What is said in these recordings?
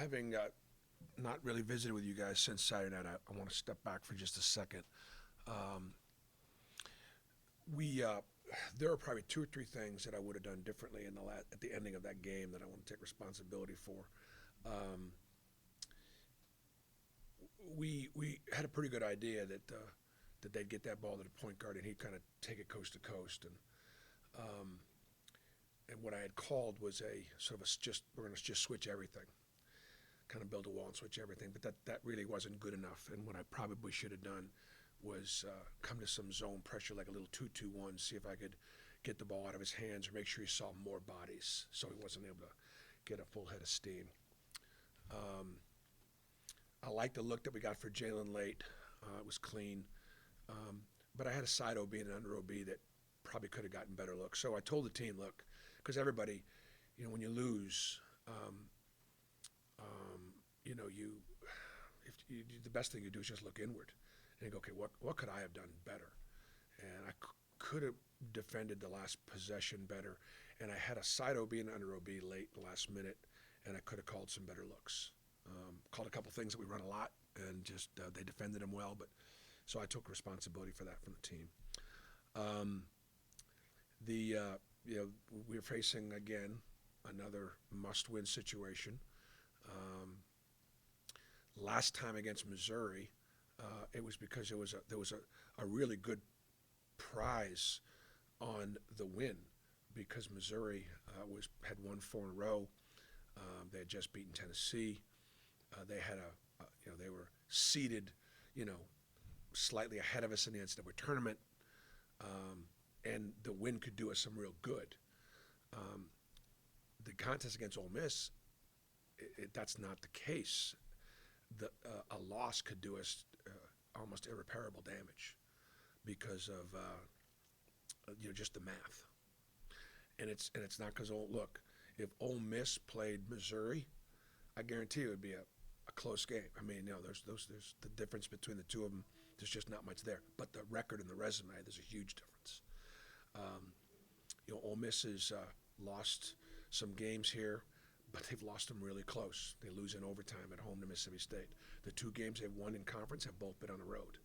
having not really visited with you guys since Saturday night, I want to step back for just a second. Um, we there are probably two or three things that I would have done differently in at the ending of that game that I want to take responsibility for. Um, we had a pretty good idea that they'd get that ball to the point guard and he'd kind of take it coast to coast um, and what I had called was a sort of a just we're going to just switch everything, kind of build a wall and switch everything. But that really wasn't good enough. And what I probably should have done was come to some zone pressure, like a little 2-2-1, see if I could get the ball out of his hands or make sure he saw more bodies, so he wasn't able to get a full head of steam. Um, I like the look that we got for Jalen late. It was clean. Um, but I had a side OB and an under OB that probably could have gotten better looks. So I told the team, look, because everybody, when you lose, um, um, the best thing you do is just look inward and go, okay, what could I have done better? And I could have defended the last possession better. And I had a side OB and under OB late the last minute, and I could have called some better looks. Called a couple things that we run a lot, and just they defended them well. But so I took responsibility for that from the team. Um, we're facing again another must-win situation. Um, Last time against Missouri, it was because there was a really good prize on the win because Missouri had won 4 in a row. They had just beaten Tennessee. They had they were seeded, slightly ahead of us in the NCAA tournament, and the win could do us some real good. The contest against Ole Miss, that's not the case. A loss could do us almost irreparable damage because of just the math. And it's not because look, if Ole Miss played Missouri, I guarantee it would be a close game. I mean, there's the difference between the two of them. There's just not much there. But the record and the resume, there's a huge difference. Ole Miss has lost some games here, but they've lost them really close. They lose in overtime at home to Mississippi State. The 2 games they've won in conference have both been on the road.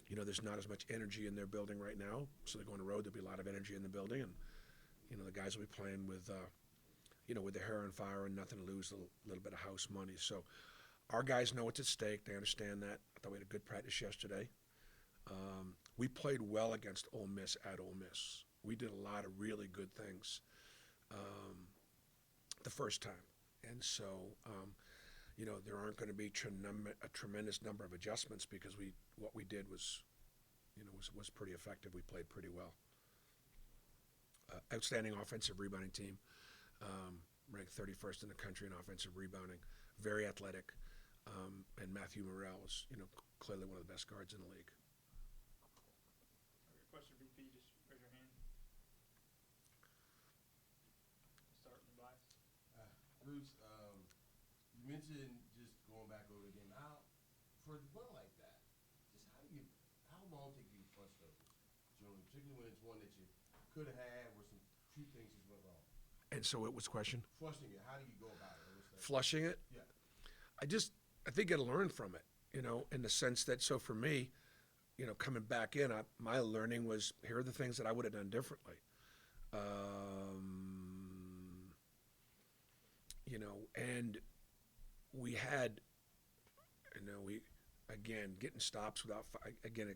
There's not as much energy in their building right now. So they go on the road, there'll be a lot of energy in the building. And, the guys will be playing with, with their hair on fire and nothing to lose, a little bit of house money. So our guys know what's at stake. They understand that. I thought we had a good practice yesterday. We played well against Ole Miss at Ole Miss. We did a lot of really good things the first time. And so, there aren't going to be a tremendous number of adjustments because what we did was pretty effective. We played pretty well. Outstanding offensive rebounding team, ranked 31st in the country in offensive rebounding, very athletic, and Matthew Morrell is, clearly one of the best guards in the league. Question for VP, just raise your hand. Start with Bias. Bruce, you mentioned just going back over the game. For a run like that, just how long take you to flush those? Generally, particularly when it's one that you could have had where some few things just went wrong. And so what was the question? Flushing it, how do you go about it? Flushing it? Yeah. I think you got to learn from it, in the sense that, so for me, coming back in, my learning was, here are the things that I would have done differently. And we had, again, getting stops without, again,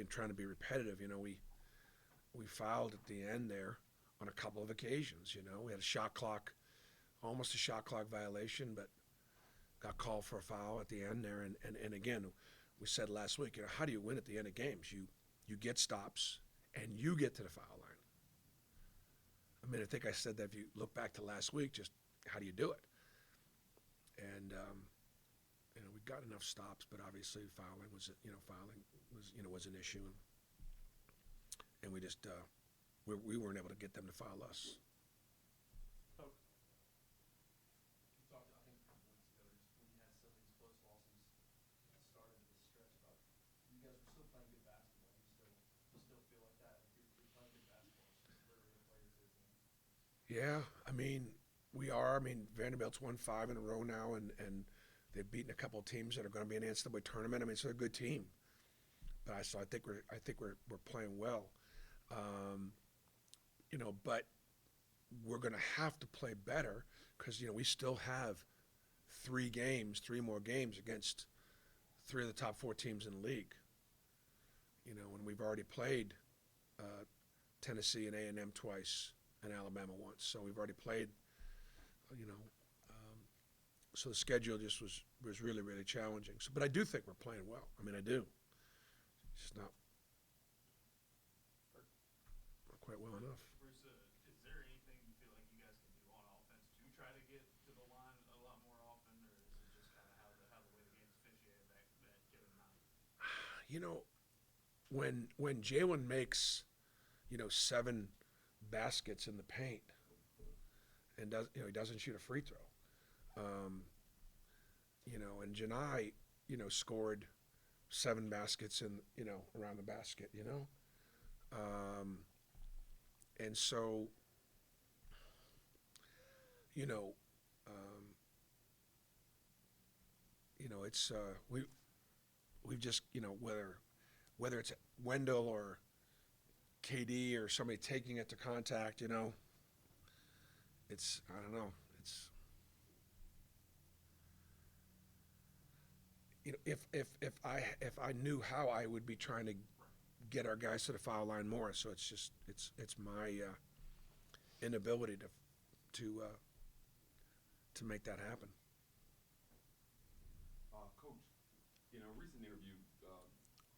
trying to be repetitive, we fouled at the end there on a couple of occasions, we had a shot clock, almost a shot clock violation, but got called for a foul at the end there. And again, we said last week, how do you win at the end of games? You get stops and you get to the foul line. I mean, I think I said that if you look back to last week, just how do you do it? And we got enough stops, but obviously fouling was an issue, and we just we weren't able to get them to foul us. Oh, You talked, I think, a couple weeks ago, just when you had so many close losses at the start of this stretch, about you guys were still playing good basketball. You still feel like that? Like you're playing good basketball. It's just literally a player to. Yeah, I mean, We are. I mean, Vanderbilt's won 5 in a row now, and they've beaten a couple of teams that are going to be in the NCAA tournament. I mean, it's a good team. But I think we're playing well. But we're going to have to play better because we still have 3 more games against 3 of the top 4 teams in the league. And we've already played Tennessee and A&M twice and Alabama once. So we've already played. So the schedule just was really, really challenging. So, but I do think we're playing well. I mean, I do. It's just not quite well enough. Bruce, is there anything you feel like you guys can do on offense to try to get to the line a lot more often, or is it just kind of how the way the game's officiated that given night? When Jalen makes 7 baskets in the paint and he doesn't shoot a free throw, and Janai scored 7 baskets in around the basket, and so it's we've just whether it's Wendell or KD or somebody taking it to contact, it's I don't know. It's if I knew how, I would be trying to get our guys to the foul line more. So it's my inability to make that happen. Coach, in a recent interview,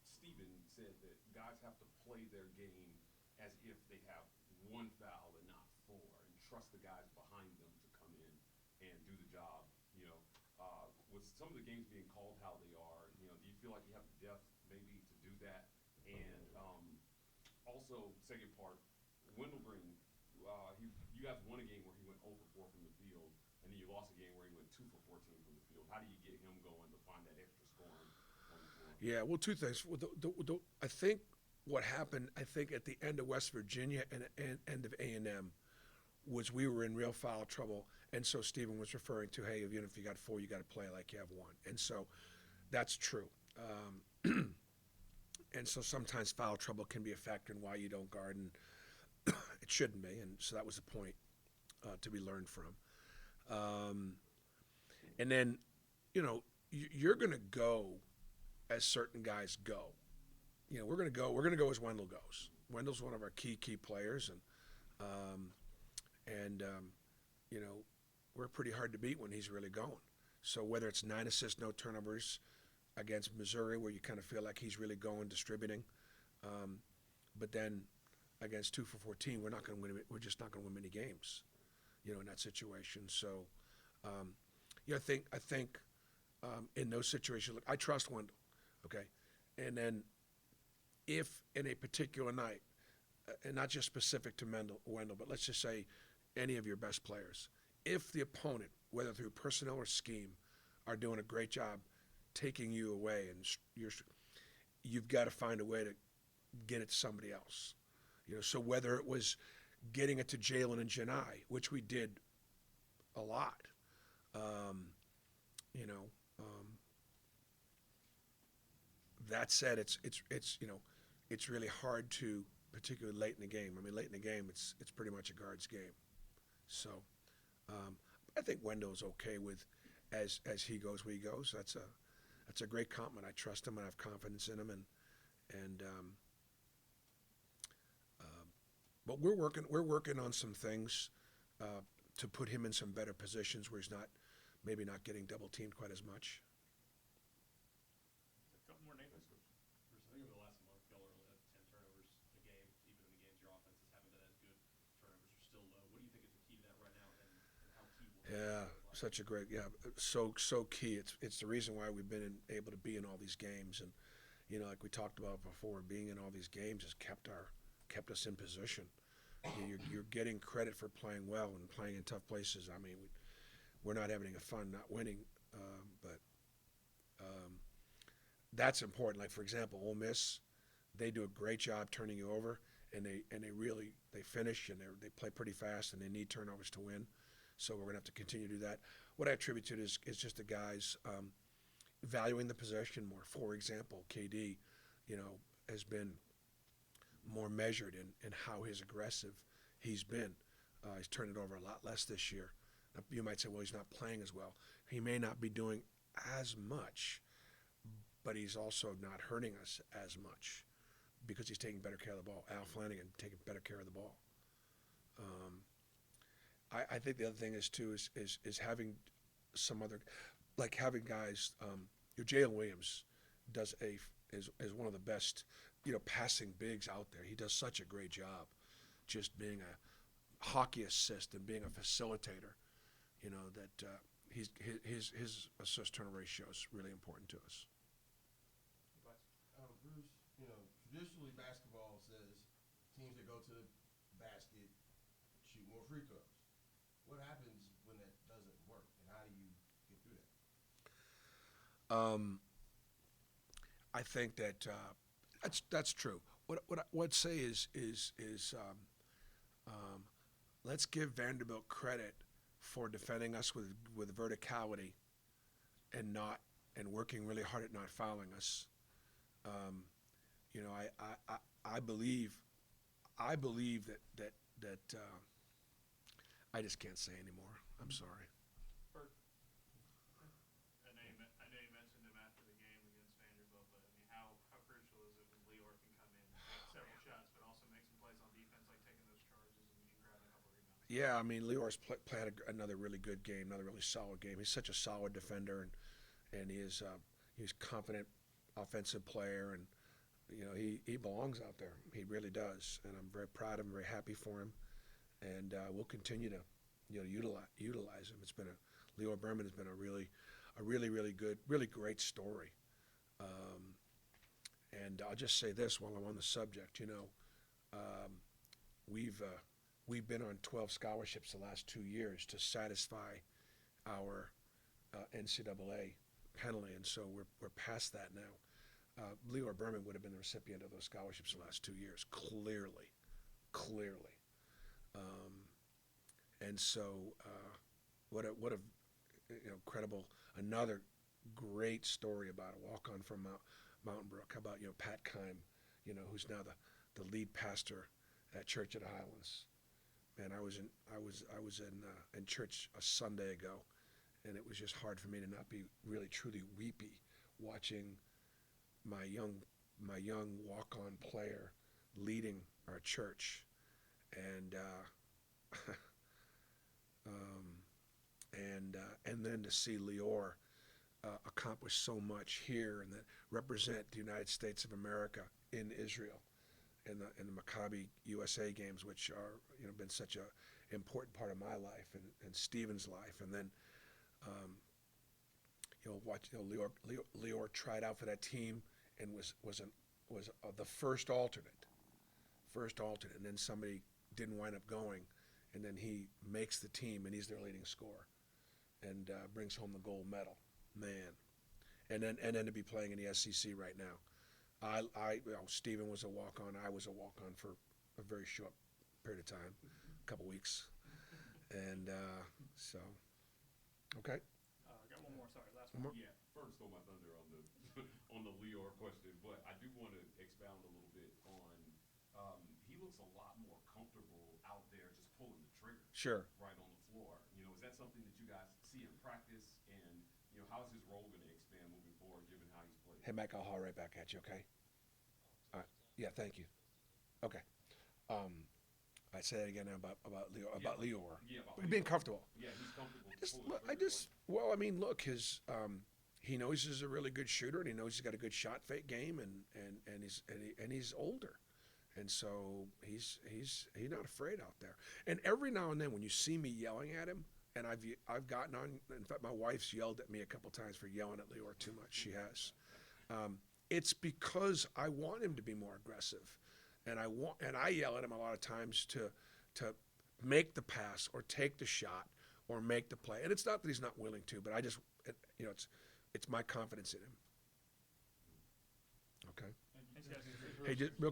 Stephen said that guys have to play their game as if they have 1 foul and not 4, and trust the guys behind them to come in and do the job. With some of the games being called how they are, do you feel like you have the depth maybe to do that? And also, second part, Wendell Green, you guys won a game where he went 0 for 4 from the field, and then you lost a game where he went 2 for 14 from the field. How do you get him going to find that extra scoring on the floor? Yeah, well, 2 things. I think what happened, at the end of West Virginia and end of A&M, was we were in real foul trouble, and so Stephen was referring to, hey, even if you got 4, you got to play like you have 1, and so that's true. And so sometimes foul trouble can be a factor in why you don't guard, and it shouldn't be, and so that was the point to be learned from. And then, you're going to go as certain guys go. We're going to go as Wendell goes. Wendell's one of our key players, and we're pretty hard to beat when he's really going. So whether it's 9 assists, no turnovers against Missouri, where you kind of feel like he's really going, distributing, but then against 2 for 14, we're not going to win. We're just not going to win many games, in that situation. So, I think in those situations, look, I trust Wendell, okay, and then if in a particular night, and not just specific to Wendell, but let's just say any of your best players, if the opponent, whether through personnel or scheme, are doing a great job taking you away, and you've got to find a way to get it to somebody else. So whether it was getting it to Jalen and Janai, which we did a lot, that said, it's really hard to, particularly late in the game. I mean, late in the game, it's pretty much a guard's game. So I think Wendell's okay with as he goes where he goes. That's a great compliment. I trust him and I have confidence in him, but we're working on some things to put him in some better positions where he's maybe not getting double teamed quite as much. A couple more, Nathan. Bruce, I think over the last month, y'all are only at 10 turnovers a game. Even in the games your offenses haven't been as good, turnovers are still low. What do you think is the key to that right now, and how key will Yeah, such a great, so key. It's the reason why we've been able to be in all these games, and like we talked about before, being in all these games has kept us in position. You're getting credit for playing well and playing in tough places. I mean, we're not having fun not winning, but that's important. Like, for example, Ole Miss, they do a great job turning you over, and they really finish, and they play pretty fast, and they need turnovers to win. So we're going to have to continue to do that. What I attribute to it is just the guys valuing the possession more. For example, KD, has been more measured in how aggressive he's been. He's turned it over a lot less this year. Now, you might say, well, he's not playing as well. He may not be doing as much, but he's also not hurting us as much because he's taking better care of the ball. Al Flanagan taking better care of the ball. I think the other thing is too is having some other, like having guys. Jalen Williams is one of the best passing bigs out there. He does such a great job, just being a hockey assist and being a facilitator. That his assist turnover ratio is really important to us. Bruce, traditionally basketball says teams that go to the basket shoot more free throws. What happens when that doesn't work, and how do you get through that? I think that that's true. What I'd say is let's give Vanderbilt credit for defending us with verticality and working really hard at not fouling us. I believe that I just can't say anymore. I'm sorry. Bert, I know you mentioned him after the game against Vanderbilt, but I mean, how crucial is it when Lior can come in, make several shots, but also make some plays on defense, like taking those charges and grabbing a couple rebounds? Yeah, I mean, Lior's played another really good game, another really solid game. He's such a solid defender, and he's confident offensive player, and he belongs out there. He really does, and I'm very proud of him, very happy for him, and we'll continue to utilize him. Lior Berman has been a really good, really great story. And I'll just say this while I'm on the subject. We've been on 12 scholarships the last 2 years to satisfy our NCAA penalty, and so we're past that now. Lior Berman would have been the recipient of those scholarships the last 2 years, clearly. And so, what a incredible, another great story about a walk-on from Mountain Brook. How about Pat Kime, who's now the lead pastor at Church of the Highlands. Man, I was in church a Sunday ago, and it was just hard for me to not be really truly weepy watching my young walk-on player leading our church, and then to see Lior accomplish so much here and that represent the United States of America in Israel in the Maccabi USA games, which are been such a important part of my life and Stephen's life, and then watch Lior tried out for that team and was the first alternate, and then somebody didn't wind up going, and then he makes the team and he's their leading scorer and brings home the gold medal, man. And then to be playing in the SEC right now. Stephen was a walk-on. I was a walk-on for a very short period of time, a couple weeks, and so okay. I got one more. Sorry, last one. Yeah, first stole my thunder on the on the Lior question, but I do want to expound a little bit on. He looks a lot more comfortable out there, just pulling the trigger. Sure. Right on the floor. Is that something that you guys see in practice, and how is his role going to expand moving forward, given how he's played? Hey, Mike, I'll holler right back at you. Okay. All right. Yeah. Thank you. Okay. I say that again about Lior. About Lior. Yeah, about being comfortable. Yeah, he's comfortable. Look, his he knows he's a really good shooter, and he knows he's got a good shot fake game, and he's older, and so he's not afraid out there. And every now and then, when you see me yelling at him, and I've gotten on. In fact, my wife's yelled at me a couple times for yelling at Lior too much. She has. It's because I want him to be more aggressive, and I yell at him a lot of times to make the pass or take the shot or make the play. And it's not that he's not willing to, but it's my confidence in him. Okay. Thanks, guys. Hey, just real